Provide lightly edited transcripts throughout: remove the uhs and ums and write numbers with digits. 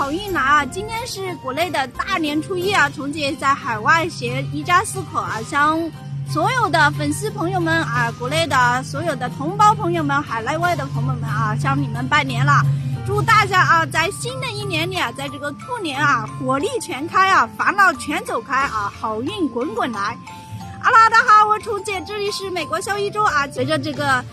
好运来啊！今天是国内的大年初一啊，虫姐在海外携一家四口啊，向所有的粉丝朋友们啊，国内的所有的同胞朋友们，海内外的朋友们啊，向你们拜年了！祝大家啊，在新的一年里啊，在这个兔年啊，火力全开啊，烦恼全走开啊，好运滚滚来！哈喽，大家好，我虫姐，这里是美国小宇宙啊。随着这个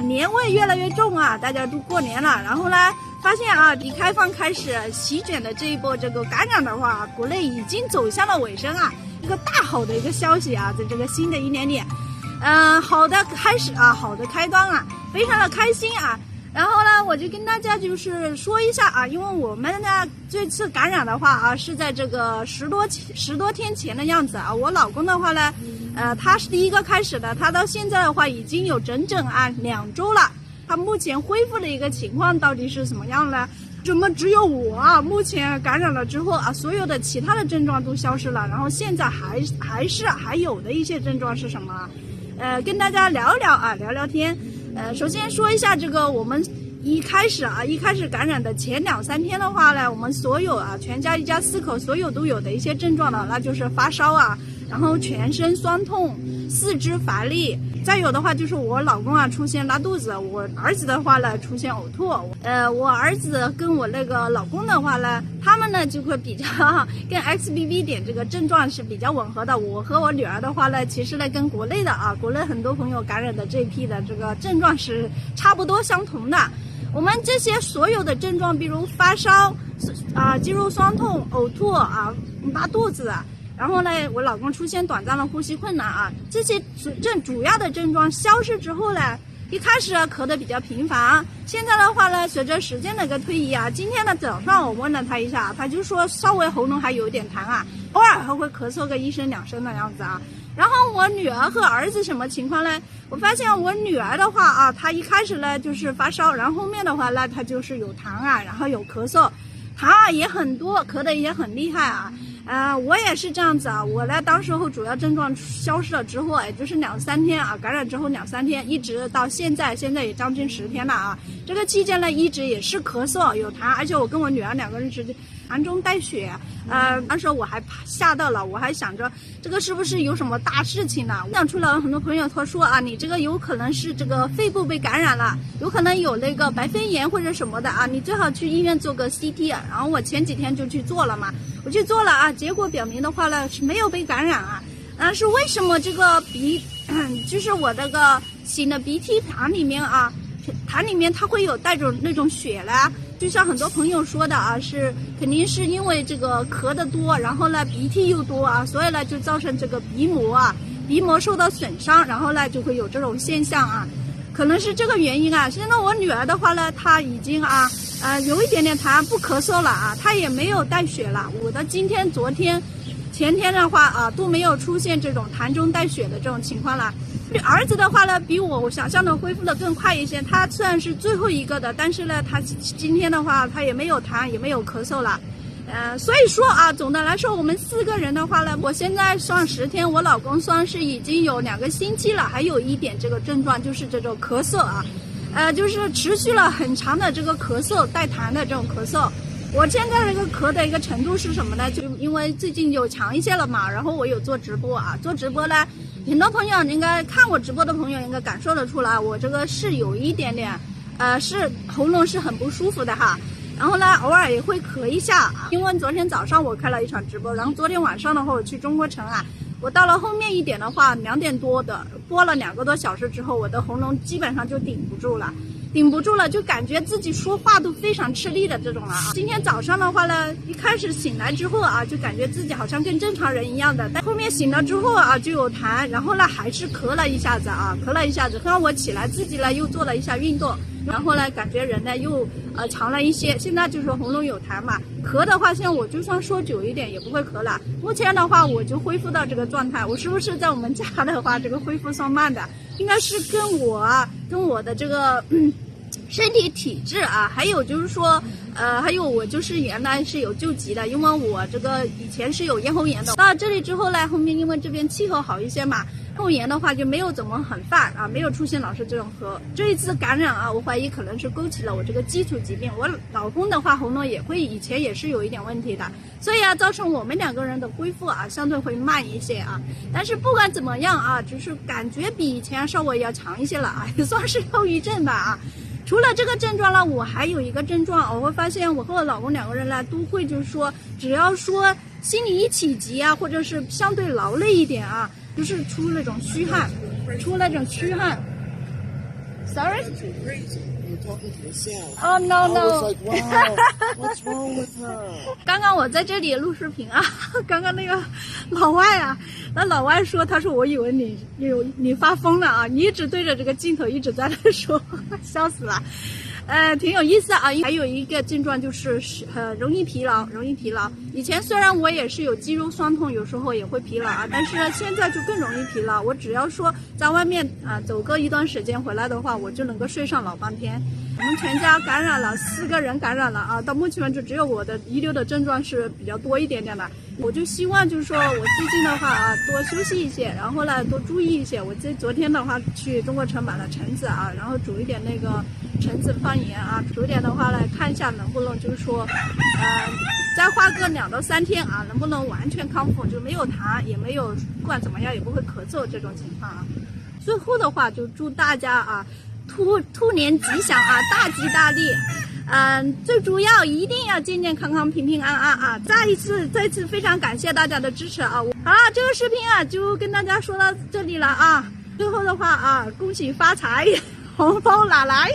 年味越来越重啊，大家都过年了，然后呢，发现啊，离开放开始席卷的这一波这个感染的话，国内已经走向了尾声啊，一个大好的一个消息啊，在这个新的一年里，好的开始啊，好的开端啊，非常的开心啊。然后呢，我就跟大家就是说一下啊，因为我们呢这次感染的话啊，是在这个十多天前的样子啊。我老公的话呢，他是第一个开始的，他到现在的话已经有整整2周了。他目前恢复的一个情况到底是什么样呢？怎么只有我啊目前感染了之后啊，所有的其他的症状都消失了，然后现在还有的一些症状是什么？跟大家聊一聊啊，聊聊天。首先说一下这个我们一开始感染的前2-3天的话呢，我们所有啊全家一家4口所有都有的一些症状了，那就是发烧啊，然后全身酸痛、四肢乏力，再有的话就是我老公啊出现拉肚子，我儿子的话呢出现呕吐。我儿子跟我那个老公的话呢，他们呢就会比较跟 XBB 点这个症状是比较吻合的。我和我女儿的话呢，其实呢跟国内很多朋友感染的这批的这个症状是差不多相同的。我们这些所有的症状，比如发烧肌肉酸痛、呕吐拉肚子，然后呢我老公出现短暂的呼吸困难啊，这些主要的症状消失之后呢，一开始咳得比较频繁，现在的话呢，随着时间的一个推移啊，今天的早上我问了他一下，他就说稍微喉咙还有点痰啊，偶尔还会咳嗽个1声2声的样子啊。然后我女儿和儿子什么情况呢？我发现我女儿的话啊，她一开始呢就是发烧，然后后面的话呢，她就是有痰啊，然后有咳嗽，痰也很多，咳得也很厉害啊。我也是这样子啊，我呢当时候主要症状消失了之后，也就是2-3天啊，感染之后2-3天，一直到现在也将近10天了啊。这个期间呢，一直也是咳嗽有痰，而且我跟我女儿2个人是痰中带血，当时我还吓到了，我还想着这个是不是有什么大事情呢？想出了很多朋友他说啊，你这个有可能是这个肺部被感染了，有可能有那个白肺炎或者什么的啊，你最好去医院做个 CT 啊。然后我前几天就去做了嘛，我去做了啊，结果表明的话呢是没有被感染啊，是为什么这个就是我这个擤的鼻涕痰里面啊，痰里面它会有带着那种血呢？就像很多朋友说的啊，是肯定是因为这个咳得多，然后呢鼻涕又多啊，所以呢就造成这个鼻膜受到损伤，然后呢就会有这种现象啊，可能是这个原因啊。现在我女儿的话呢，她已经有一点点痰，不咳嗽了啊，她也没有带血了。我的今天、昨天、前天的话都没有出现这种痰中带血的这种情况了。儿子的话呢，比我想象的恢复的更快一些。他虽然是最后一个的，但是呢，他今天的话，他也没有痰，也没有咳嗽了。所以说啊，总的来说，我们4个人的话呢，我现在算10天，我老公算是已经有2个星期了，还有一点这个症状就是这种咳嗽啊，就是持续了很长的这个咳嗽，带痰的这种咳嗽。我现在这个咳的一个程度是什么呢？就因为最近有强一些了嘛，然后我有做直播啊，做直播呢，很多朋友应该看我直播的朋友应该感受得出来，我这个是有一点点，是喉咙是很不舒服的哈。然后呢，偶尔也会咳一下，因为昨天早上我开了一场直播，然后昨天晚上的话我去中国城啊，我到了后面一点的话2点多的播了2个多小时之后，我的喉咙基本上就顶不住了，就感觉自己说话都非常吃力的这种了啊。今天早上的话呢，一开始醒来之后啊，就感觉自己好像跟正常人一样的，但后面醒了之后啊，就有痰，然后呢还是咳了一下子，后来我起来自己呢又做了一下运动，然后呢感觉人呢又强了一些，现在就是喉咙有痰嘛，咳的话现在我就算说久一点也不会咳了。目前的话我就恢复到这个状态，我是不是在我们家的话这个恢复算慢的？应该是跟我的这个身体体质啊，还有就是说还有我就是原来是有救急的，因为我这个以前是有咽喉炎的，到这里之后呢，后面因为这边气候好一些嘛，后延的话就没有怎么很犯啊，没有出现老是这种咳。这一次感染啊，我怀疑可能是勾起了我这个基础疾病。我老公的话喉咙也会以前也是有一点问题的，所以啊，造成我们2个人的恢复啊相对会慢一些啊。但是不管怎么样啊，就是感觉比以前稍微要强一些了啊，也算是后遗症吧啊。除了这个症状呢，我还有一个症状，我会发现我和我老公2个人呢都会，就是说只要说心里一起急啊，或者是相对劳累一点啊，就是出那种虚汗。Sorry? You're talking to yourself. Oh, no. I was like, wow, what's wrong with her? 刚刚我在这里录视频啊，刚刚那个老外啊，那老外说，他说我以为你发疯了啊，你一直对着这个镜头一直在那说，笑死了。挺有意思啊。还有一个症状就是容易疲劳。以前虽然我也是有肌肉酸痛，有时候也会疲劳啊，但是现在就更容易疲劳。我只要说在外面走个一段时间回来的话，我就能够睡上老半天。我们全家感染了，4个人感染了啊。到目前为止，只有我的遗留的症状是比较多一点点的。我就希望就是说我最近的话啊，多休息一些，然后呢多注意一些。我昨天的话去中国城买了橙子啊，然后煮一点那个橙子放盐啊，煮一点的话来看一下能不能就是说，再花个2到3天啊，能不能完全康复，就没有痰，也没有不管怎么样也不会咳嗽这种情况啊。最后的话就祝大家啊，兔年吉祥啊，大吉大利。最主要一定要健健康康、平平安安啊！再次非常感谢大家的支持啊！好了，这个视频啊就跟大家说到这里了啊。最后的话啊，恭喜发财，红包拿来！